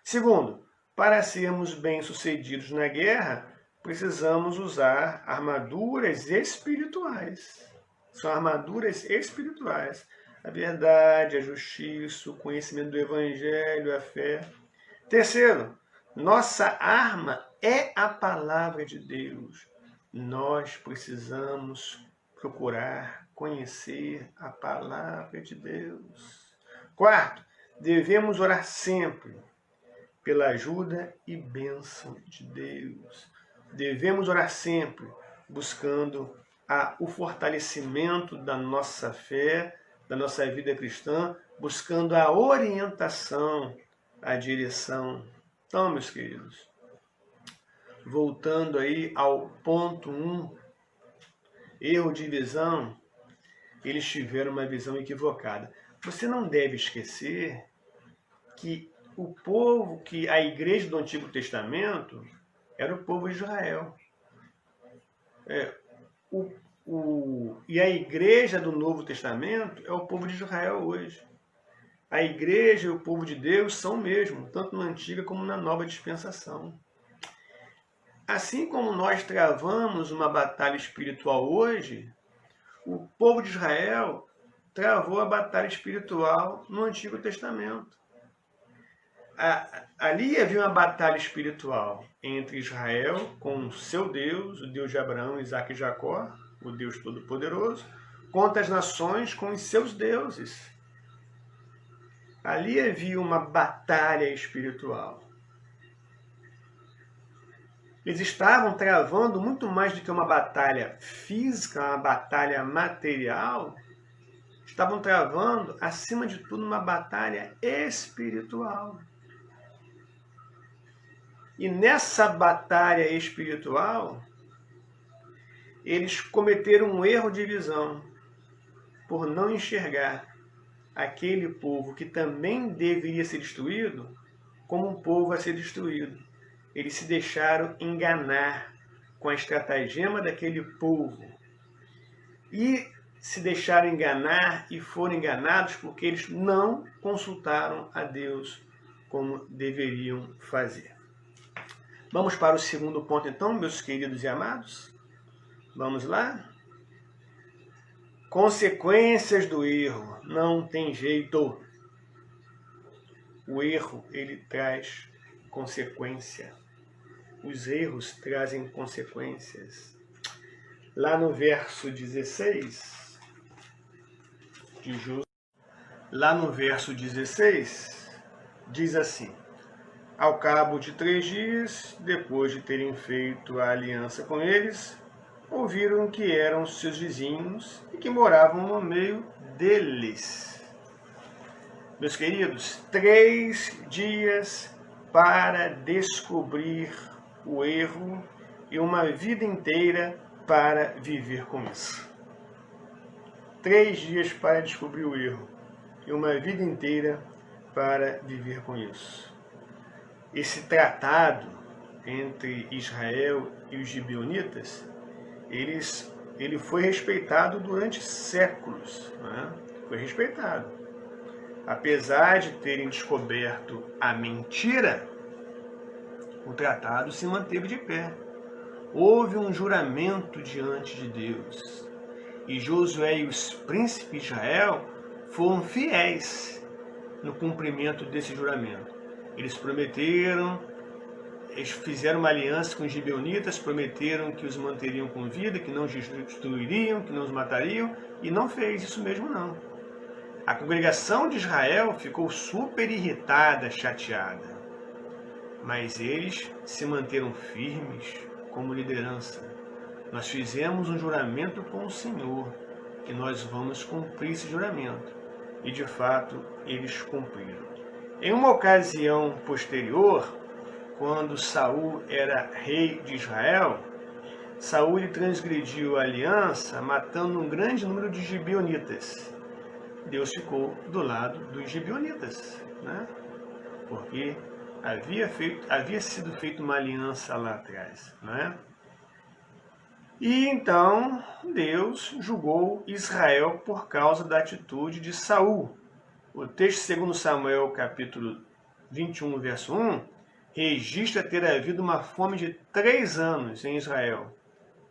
Segundo, para sermos bem-sucedidos na guerra, precisamos usar armaduras espirituais. São armaduras espirituais. A verdade, a justiça, o conhecimento do Evangelho, a fé. Terceiro, nossa arma é a palavra de Deus. Nós precisamos procurar conhecer a palavra de Deus. Quarto, devemos orar sempre pela ajuda e bênção de Deus. Devemos orar sempre buscando o fortalecimento da nossa fé, da nossa vida cristã, buscando a orientação, a direção. Então, meus queridos, voltando aí ao ponto 1, erro de visão, eles tiveram uma visão equivocada. Você não deve esquecer que o povo, que a igreja do Antigo Testamento era o povo de Israel. E a igreja do Novo Testamento é o povo de Israel hoje. A igreja e o povo de Deus são o mesmo, tanto na antiga como na nova dispensação. Assim como nós travamos uma batalha espiritual hoje, o povo de Israel travou a batalha espiritual no Antigo Testamento. Ali havia uma batalha espiritual entre Israel com seu Deus, o Deus de Abraão, Isaque e Jacó, o Deus Todo-Poderoso, contra as nações com os seus deuses. Ali havia uma batalha espiritual. Eles estavam travando muito mais do que uma batalha física, uma batalha material. Estavam travando, acima de tudo, uma batalha espiritual. E nessa batalha espiritual, eles cometeram um erro de visão por não enxergar aquele povo que também deveria ser destruído como um povo a ser destruído. Eles se deixaram enganar com a estratagema daquele povo. E se deixaram enganar e foram enganados porque eles não consultaram a Deus como deveriam fazer. Vamos para o segundo ponto então, meus queridos e amados? Vamos lá? Consequências do erro. Não tem jeito. O erro, ele traz consequência. Os erros trazem consequências. Lá no verso 16 de Josué, diz assim: ao cabo de 3 dias, depois de terem feito a aliança com eles, ouviram que eram seus vizinhos e que moravam no meio deles. Meus queridos, 3 dias para descobrir o erro e uma vida inteira para viver com isso. 3 dias para descobrir o erro e uma vida inteira para viver com isso. Esse tratado entre Israel e os gibeonitas, ele foi respeitado durante séculos, né? Foi respeitado. Apesar de terem descoberto a mentira, o tratado se manteve de pé. Houve um juramento diante de Deus. E Josué e os príncipes de Israel foram fiéis no cumprimento desse juramento. Eles fizeram uma aliança com os gibeonitas, prometeram que os manteriam com vida, que não os destruiriam, que não os matariam, e não fez isso mesmo não. A congregação de Israel ficou super irritada, chateada. Mas eles se manteram firmes como liderança. Nós fizemos um juramento com o Senhor, que nós vamos cumprir esse juramento. E de fato, eles cumpriram. Em uma ocasião posterior, quando Saul era rei de Israel, Saul transgrediu a aliança, matando um grande número de gibeonitas. Deus ficou do lado dos gibeonitas, né? Porque havia sido feita uma aliança lá atrás, né? E então Deus julgou Israel por causa da atitude de Saul. O texto, segundo Samuel, capítulo 21, verso 1, registra ter havido uma fome de 3 anos em Israel.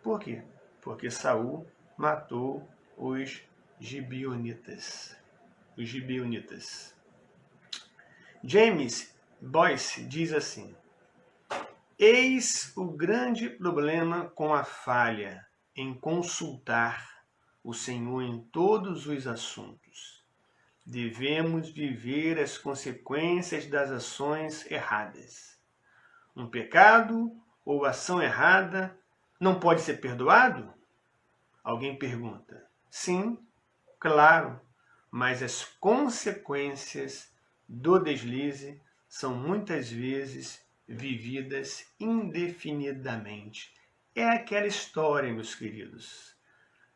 Por quê? Porque Saul matou os gibeonitas. James Boyce diz assim: eis o grande problema com a falha em consultar o Senhor em todos os assuntos. Devemos viver as consequências das ações erradas. Um pecado ou ação errada não pode ser perdoado? Alguém pergunta. Sim, claro, mas as consequências do deslize são muitas vezes vividas indefinidamente. É aquela história, meus queridos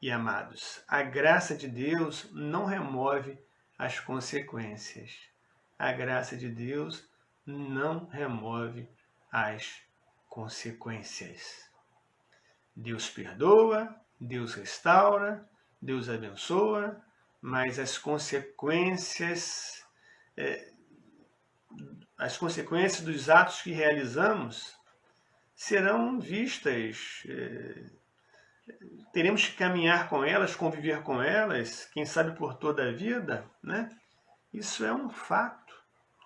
e amados. A graça de Deus não remove as consequências. A graça de Deus não remove as consequências. Deus perdoa, Deus restaura, Deus abençoa, mas as consequências dos atos que realizamos serão vistas. Teremos que caminhar com elas, conviver com elas, quem sabe por toda a vida, né? Isso é um fato.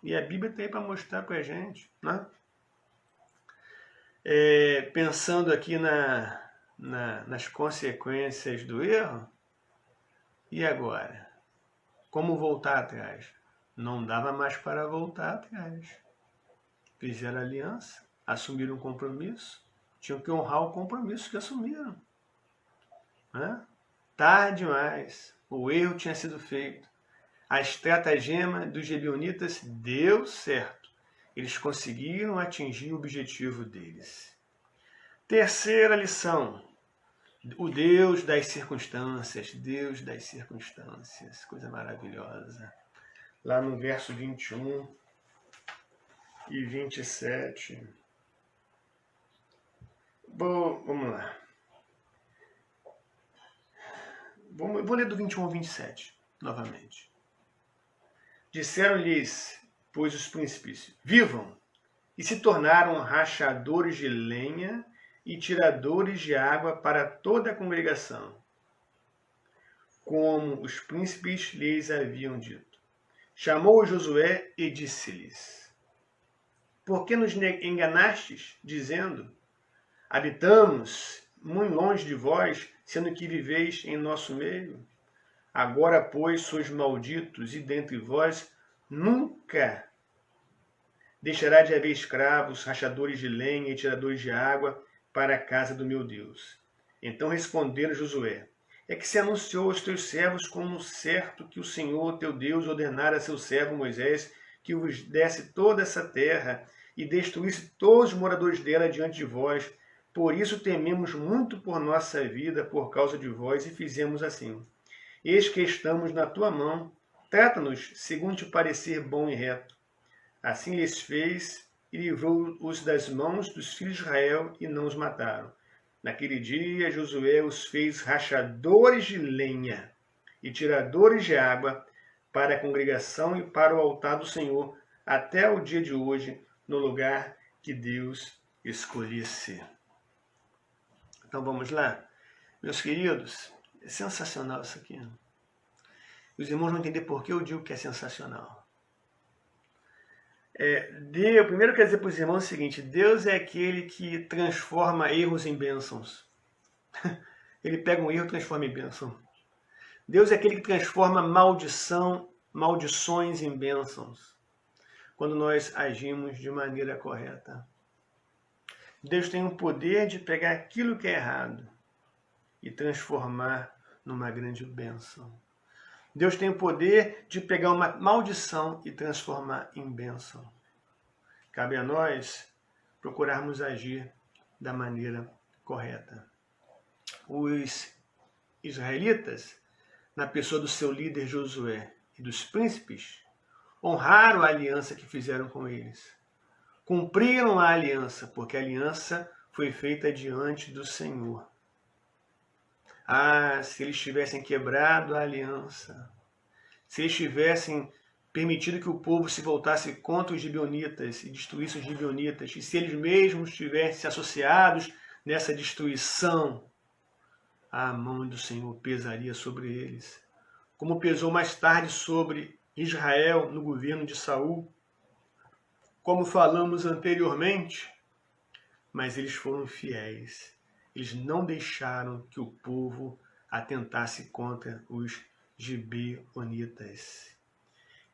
E a Bíblia tem para mostrar para a gente, né? Pensando aqui nas consequências do erro, e agora? Como voltar atrás? Não dava mais para voltar atrás. Fizeram aliança, assumiram um compromisso, tinham que honrar o compromisso que assumiram. Né? Tarde demais, o erro tinha sido feito. A estratagema dos gibeonitas deu certo. Eles conseguiram atingir o objetivo deles. Terceira lição: O Deus das circunstâncias, coisa maravilhosa. Lá no verso 21 e 27. Vamos lá. Vou ler do 21 ao 27, novamente. Disseram-lhes, pois, os príncipes: vivam! E se tornaram rachadores de lenha e tiradores de água para toda a congregação, como os príncipes lhes haviam dito. Chamou Josué e disse-lhes: por que nos enganastes, dizendo: habitamos muito longe de vós, sendo que viveis em nosso meio? Agora, pois, sois malditos, e dentre vós nunca deixará de haver escravos, rachadores de lenha e tiradores de água para a casa do meu Deus. Então responderam Josué: é que se anunciou aos teus servos como certo que o Senhor teu Deus ordenara a seu servo Moisés que vos desse toda essa terra e destruísse todos os moradores dela diante de vós. Por isso tememos muito por nossa vida por causa de vós e fizemos assim. Eis que estamos na tua mão, trata-nos segundo te parecer bom e reto. Assim lhes fez e livrou-os das mãos dos filhos de Israel e não os mataram. Naquele dia Josué os fez rachadores de lenha e tiradores de água para a congregação e para o altar do Senhor até o dia de hoje, no lugar que Deus escolhesse. Então vamos lá. Meus queridos, é sensacional isso aqui. Os irmãos vão entender por que eu digo que é sensacional. Primeiro eu quero dizer para os irmãos o seguinte: Deus é aquele que transforma erros em bênçãos. Ele pega um erro e transforma em bênção. Deus é aquele que transforma maldições em bênçãos, quando nós agimos de maneira correta. Deus tem o poder de pegar aquilo que é errado e transformar numa grande bênção. Deus tem o poder de pegar uma maldição e transformar em bênção. Cabe a nós procurarmos agir da maneira correta. Os israelitas, na pessoa do seu líder Josué e dos príncipes, honraram a aliança que fizeram com eles. Cumpriram a aliança, porque a aliança foi feita diante do Senhor. Se eles tivessem quebrado a aliança, se eles tivessem permitido que o povo se voltasse contra os gibeonitas e destruísse os gibeonitas, e se eles mesmos tivessem associados nessa destruição, a mão do Senhor pesaria sobre eles, como pesou mais tarde sobre Israel no governo de Saul, como falamos anteriormente. Mas eles foram fiéis. Eles não deixaram que o povo atentasse contra os gibeonitas.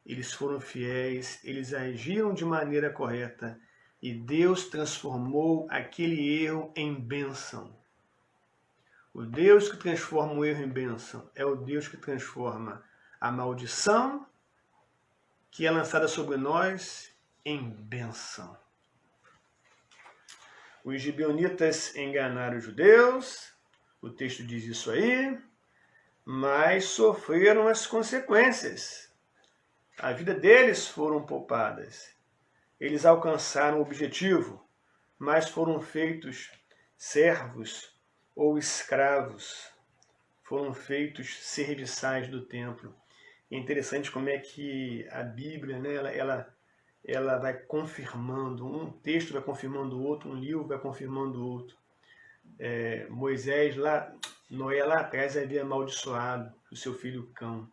Eles foram fiéis, eles agiram de maneira correta e Deus transformou aquele erro em bênção. O Deus que transforma o erro em bênção é o Deus que transforma a maldição que é lançada sobre nós em bênção. Os gibeonitas enganaram os judeus, o texto diz isso aí, mas sofreram as consequências. A vida deles foram poupadas. Eles alcançaram o objetivo, mas foram feitos servos ou escravos. Foram feitos serviçais do templo. É interessante como é que a Bíblia, né, ela vai confirmando, um texto vai confirmando o outro, um livro vai confirmando o outro. Noé lá atrás havia amaldiçoado o seu filho Cão.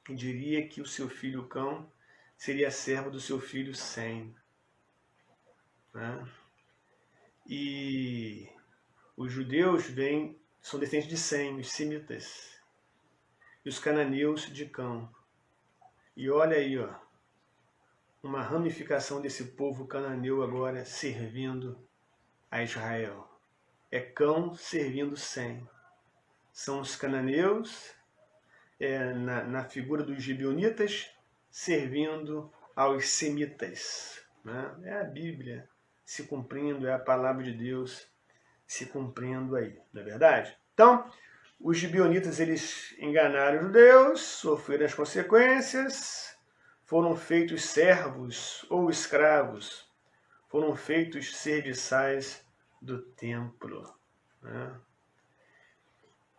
E diria que o seu filho Cão seria servo do seu filho Sem. Né? E os judeus são descendentes de Sem, os semitas. E os cananeus de Cão. E olha aí, uma ramificação desse povo cananeu agora servindo a Israel. É Cão servindo Sem. São os cananeus, na figura dos gibeonitas, servindo aos semitas. Né? É a Bíblia se cumprindo, é a palavra de Deus se cumprindo aí, não é verdade? Então, os gibeonitas, eles enganaram os judeus, sofreram as consequências, foram feitos servos ou escravos, foram feitos serviçais do templo, né?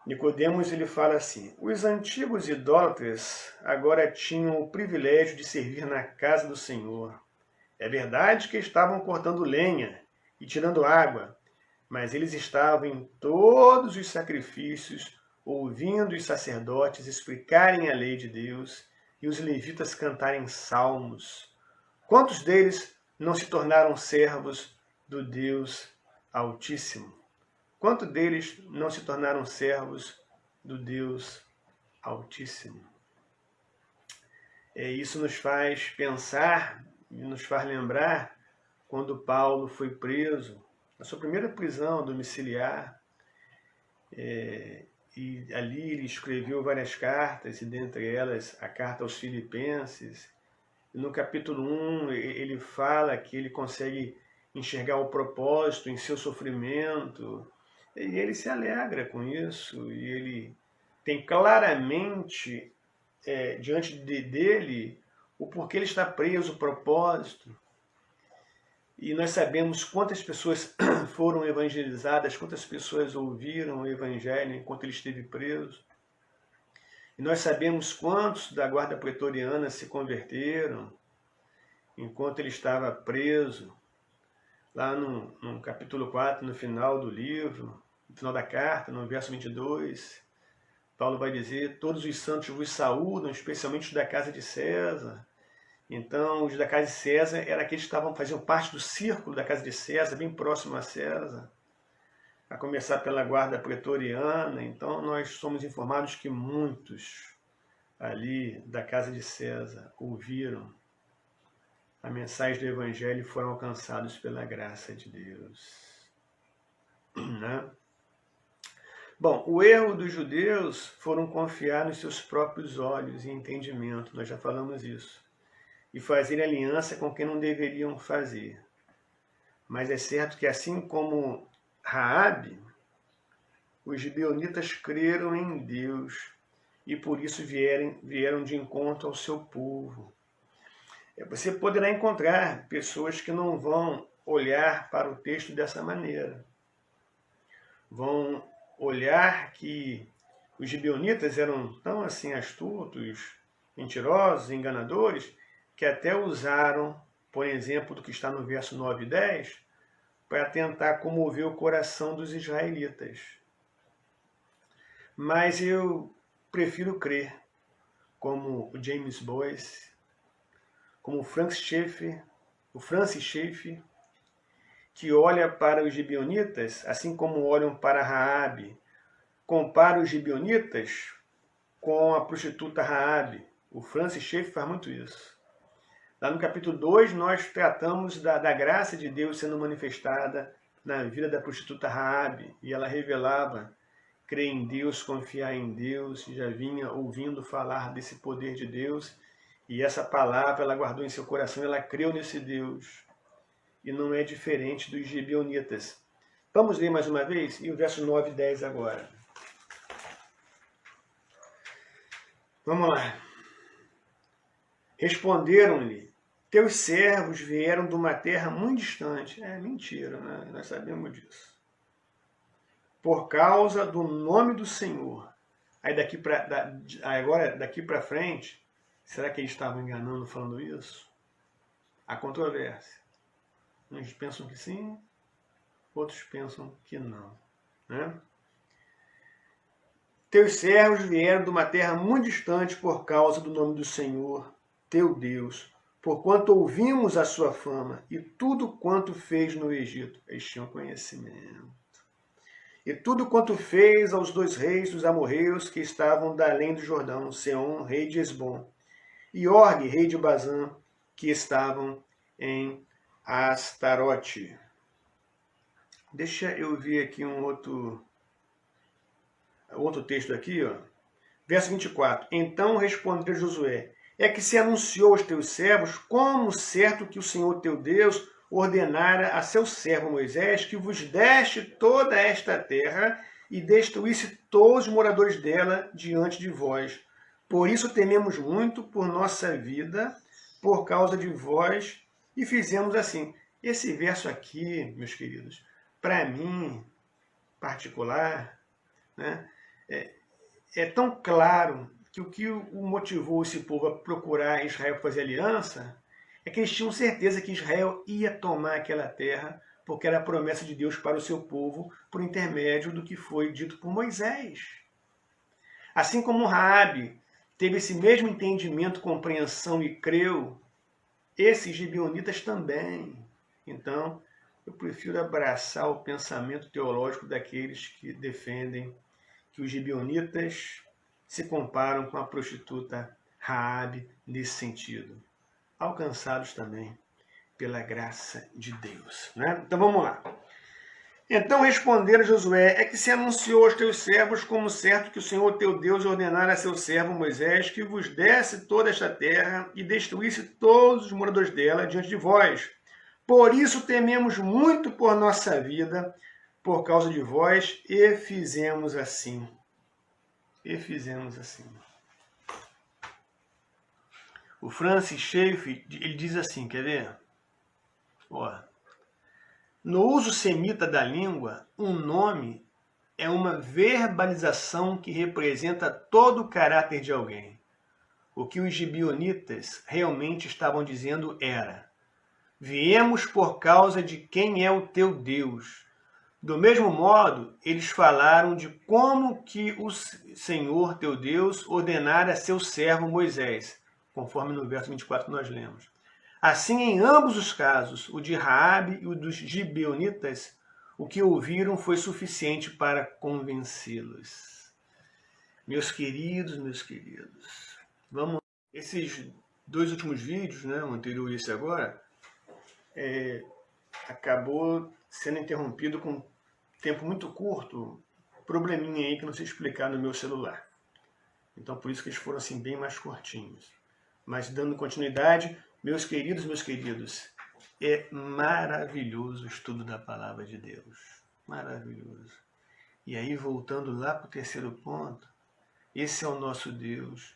Nicodemos, ele fala assim: os antigos idólatras agora tinham o privilégio de servir na casa do Senhor. É verdade que estavam cortando lenha e tirando água, mas eles estavam em todos os sacrifícios, ouvindo os sacerdotes explicarem a lei de Deus e os levitas cantarem salmos. Quantos deles não se tornaram servos do Deus Altíssimo? Quantos deles não se tornaram servos do Deus Altíssimo? Isso nos faz pensar e nos faz lembrar quando Paulo foi preso, na sua primeira prisão domiciliar, e ali ele escreveu várias cartas, e dentre elas a carta aos Filipenses. E no capítulo 1 ele fala que ele consegue enxergar o propósito em seu sofrimento, e ele se alegra com isso, e ele tem claramente diante dele o porquê ele está preso, o propósito. E nós sabemos quantas pessoas foram evangelizadas, quantas pessoas ouviram o evangelho enquanto ele esteve preso. E nós sabemos quantos da guarda pretoriana se converteram enquanto ele estava preso. Lá no capítulo 4, no final do livro, no final da carta, no verso 22, Paulo vai dizer: todos os santos vos saúdam, especialmente os da casa de César. Então, os da casa de César eram aqueles que faziam parte do círculo da casa de César, bem próximo a César, a começar pela guarda pretoriana. Então, nós somos informados que muitos ali da casa de César ouviram a mensagem do Evangelho e foram alcançados pela graça de Deus, né? Bom, o erro dos judeus foram confiar nos seus próprios olhos e entendimento, nós já falamos isso, e fazer aliança com quem não deveriam fazer. Mas é certo que assim como Raabe, os gibeonitas creram em Deus e por isso vieram de encontro ao seu povo. Você poderá encontrar pessoas que não vão olhar para o texto dessa maneira. Vão olhar que os gibeonitas eram tão assim astutos, mentirosos, enganadores, que até usaram, por exemplo, do que está no verso 9 e 10, para tentar comover o coração dos israelitas. Mas eu prefiro crer, como o James Boyce, como o Francis Schaeffer, que olha para os gibeonitas, assim como olham para Raabe, compara os gibeonitas com a prostituta Raabe. O Francis Schaeffer faz muito isso. Lá no capítulo 2, nós tratamos da graça de Deus sendo manifestada na vida da prostituta Raabe, e ela revelava crer em Deus, confiar em Deus, já vinha ouvindo falar desse poder de Deus, e essa palavra ela guardou em seu coração, ela creu nesse Deus. E não é diferente dos gibeonitas. Vamos ler mais uma vez? E o verso 9 e 10 agora. Vamos lá. Responderam-lhe: teus servos vieram de uma terra muito distante. É mentira, né? Nós sabemos disso. Por causa do nome do Senhor. Aí agora, daqui para frente, será que eles estavam enganando falando isso? Há controvérsia. Uns pensam que sim, outros pensam que não, né? Teus servos vieram de uma terra muito distante por causa do nome do Senhor, teu Deus, porquanto ouvimos a sua fama e tudo quanto fez no Egito. Eles tinham conhecimento. E tudo quanto fez aos 2 reis dos amorreus que estavam da além do Jordão, Seom, rei de Esbom, e Og, rei de Bazã, que estavam em Astarote. Deixa eu ver aqui um outro texto aqui, ó. Verso 24. Então respondeu Josué: é que se anunciou aos teus servos como certo que o Senhor teu Deus ordenara a seu servo Moisés que vos deste toda esta terra e destruísse todos os moradores dela diante de vós. Por isso tememos muito por nossa vida, por causa de vós, e fizemos assim. Esse verso aqui, meus queridos, para mim, particular, né, é tão claro que o motivou esse povo a procurar Israel para fazer aliança é que eles tinham certeza que Israel ia tomar aquela terra, porque era a promessa de Deus para o seu povo, por intermédio do que foi dito por Moisés. Assim como Raabe teve esse mesmo entendimento, compreensão e creu, esses gibeonitas também. Então, eu prefiro abraçar o pensamento teológico daqueles que defendem que os gibeonitas se comparam com a prostituta Raabe nesse sentido, alcançados também pela graça de Deus, né? Então vamos lá. Então responderam Josué, é que se anunciou aos teus servos como certo que o Senhor teu Deus ordenara a seu servo Moisés que vos desse toda esta terra e destruísse todos os moradores dela diante de vós. Por isso tememos muito por nossa vida, por causa de vós, e fizemos assim. E fizemos assim. O Francis Schaeffer, ele diz assim, quer ver? Ó, no uso semita da língua, um nome é uma verbalização que representa todo o caráter de alguém. O que os gibeonitas realmente estavam dizendo era: viemos por causa de quem é o teu Deus. Do mesmo modo, eles falaram de como que o Senhor teu Deus ordenara a seu servo Moisés, conforme no verso 24 nós lemos. Assim, em ambos os casos, o de Raabe e o dos gibeonitas, o que ouviram foi suficiente para convencê-los. Meus queridos, vamos. Esses dois últimos vídeos, né, o anterior e esse agora, acabou sendo interrompido com um tempo muito curto, probleminha aí que não sei explicar no meu celular. Então por isso que eles foram assim bem mais curtinhos. Mas dando continuidade, meus queridos, é maravilhoso o estudo da palavra de Deus. Maravilhoso. E aí, voltando lá para o terceiro ponto, esse é o nosso Deus,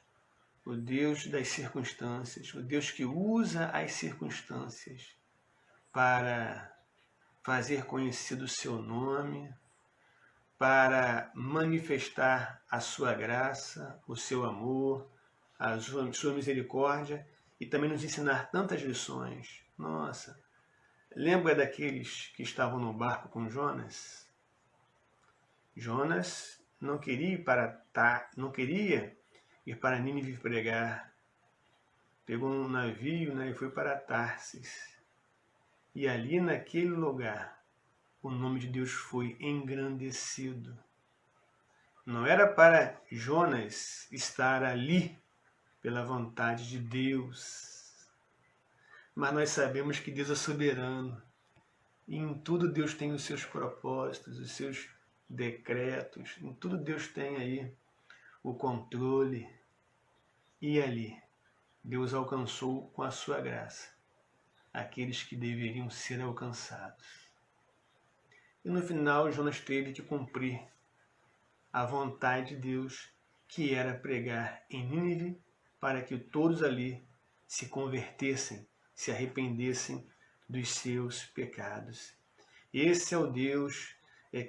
o Deus das circunstâncias, o Deus que usa as circunstâncias para fazer conhecido o seu nome, para manifestar a sua graça, o seu amor, a sua misericórdia e também nos ensinar tantas lições. Nossa, lembra daqueles que estavam no barco com Jonas? Jonas não queria ir para Nínive pregar. Pegou um navio, né, e foi para Tarsis. E ali naquele lugar, o nome de Deus foi engrandecido. Não era para Jonas estar ali pela vontade de Deus. Mas nós sabemos que Deus é soberano. E em tudo Deus tem os seus propósitos, os seus decretos. Em tudo Deus tem aí o controle. E ali, Deus alcançou com a sua graça aqueles que deveriam ser alcançados. E no final, Jonas teve que cumprir a vontade de Deus, que era pregar em Nínive, para que todos ali se convertessem, se arrependessem dos seus pecados. Esse é o Deus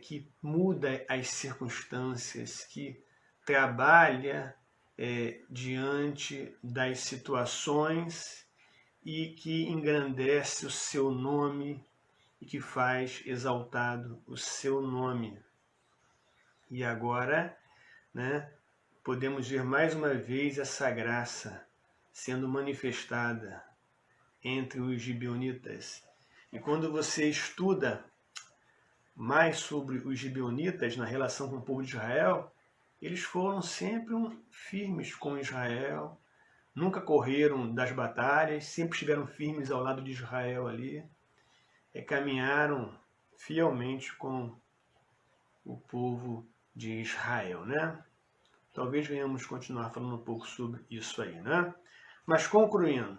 que muda as circunstâncias, que trabalha diante das situações e que engrandece o seu nome e que faz exaltado o seu nome. E agora, né, podemos ver mais uma vez essa graça sendo manifestada entre os gibeonitas. E quando você estuda mais sobre os gibeonitas na relação com o povo de Israel, eles foram sempre firmes com Israel, nunca correram das batalhas, sempre estiveram firmes ao lado de Israel ali, caminharam fielmente com o povo de Israel, né? Talvez venhamos continuar falando um pouco sobre isso aí, né? Mas concluindo,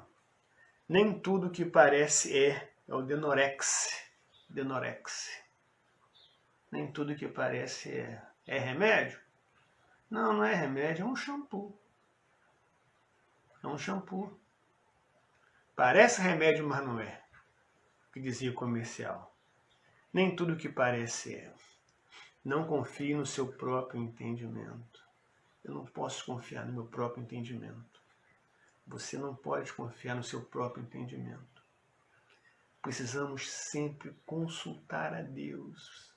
nem tudo que parece é É o Denorex. Denorex. Nem tudo que parece é remédio. Não, não é remédio, é um shampoo. É um shampoo. Parece remédio, mas não é. O que dizia o comercial. Nem tudo que parece é. Não confie no seu próprio entendimento. Eu não posso confiar no meu próprio entendimento. Você não pode confiar no seu próprio entendimento. Precisamos sempre consultar a Deus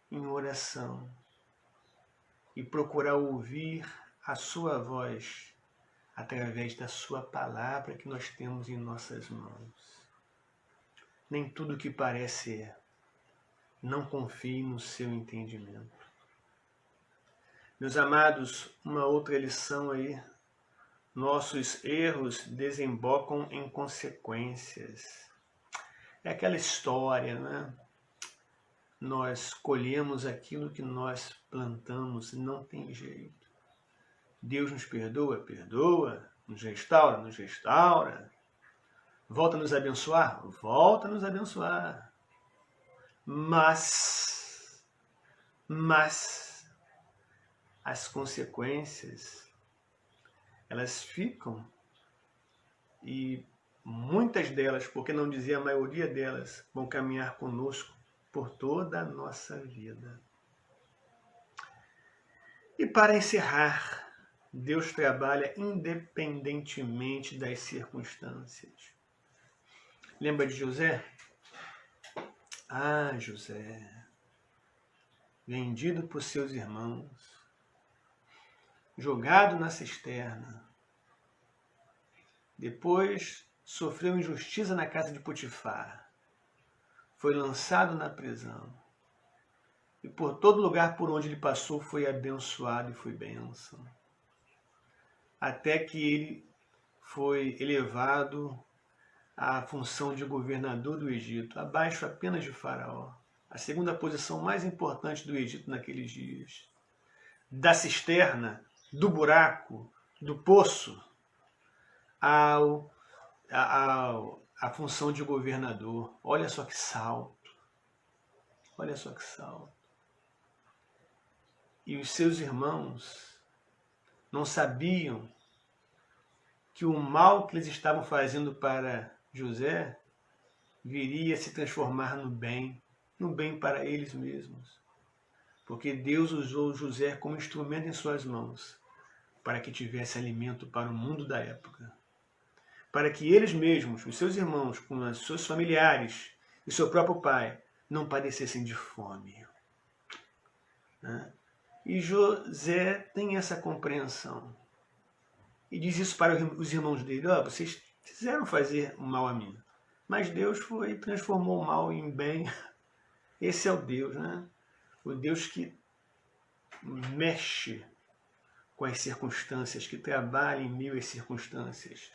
em oração e procurar ouvir a sua voz através da sua palavra que nós temos em nossas mãos. Nem tudo que parece é. Não confie no seu entendimento. Meus amados, uma outra lição aí. Nossos erros desembocam em consequências. É aquela história, né? Nós colhemos aquilo que nós plantamos, não tem jeito. Deus nos perdoa? Perdoa. Nos restaura? Nos restaura. Volta a nos abençoar? Volta a nos abençoar. Mas as consequências, elas ficam, e muitas delas, por que não dizer a maioria delas, vão caminhar conosco por toda a nossa vida. E para encerrar, Deus trabalha independentemente das circunstâncias. Lembra de José? Ah, José, vendido por seus irmãos, jogado na cisterna, depois sofreu injustiça na casa de Potifar, foi lançado na prisão, e por todo lugar por onde ele passou foi abençoado e foi bênção, até que ele foi elevado à função de governador do Egito, abaixo apenas de Faraó, a segunda posição mais importante do Egito naqueles dias. Da cisterna, do buraco, do poço, à função de governador. Olha só que salto. Olha só que salto. E os seus irmãos não sabiam que o mal que eles estavam fazendo para José viria a se transformar no bem para eles mesmos. Porque Deus usou José como instrumento em suas mãos para que tivesse alimento para o mundo da época. Para que eles mesmos, os seus irmãos, com os seus familiares e seu próprio pai, não padecessem de fome. Né? E José tem essa compreensão. E diz isso para os irmãos dele: vocês quiseram fazer o mal a mim, mas Deus transformou o mal em bem. Esse é o Deus, né? O Deus que mexe com as circunstâncias, que trabalha em meio às circunstâncias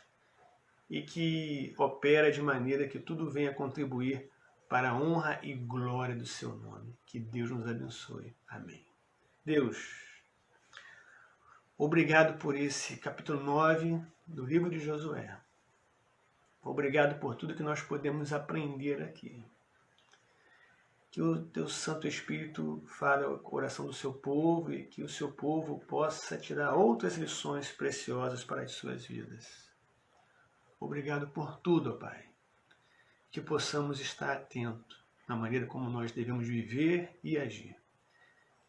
e que opera de maneira que tudo venha contribuir para a honra e glória do seu nome. Que Deus nos abençoe. Amém. Deus, obrigado por esse capítulo 9 do livro de Josué. Obrigado por tudo que nós podemos aprender aqui. Que o teu Santo Espírito fale ao coração do seu povo e que o seu povo possa tirar outras lições preciosas para as suas vidas. Obrigado por tudo, ó Pai. Que possamos estar atentos na maneira como nós devemos viver e agir.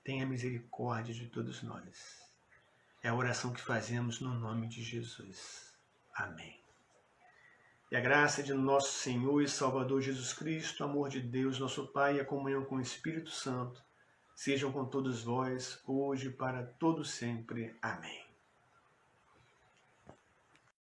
Tenha misericórdia de todos nós. É a oração que fazemos no nome de Jesus. Amém. E a graça de nosso Senhor e Salvador Jesus Cristo, o amor de Deus, nosso Pai, e a comunhão com o Espírito Santo, sejam com todos vós, hoje e para todo sempre. Amém.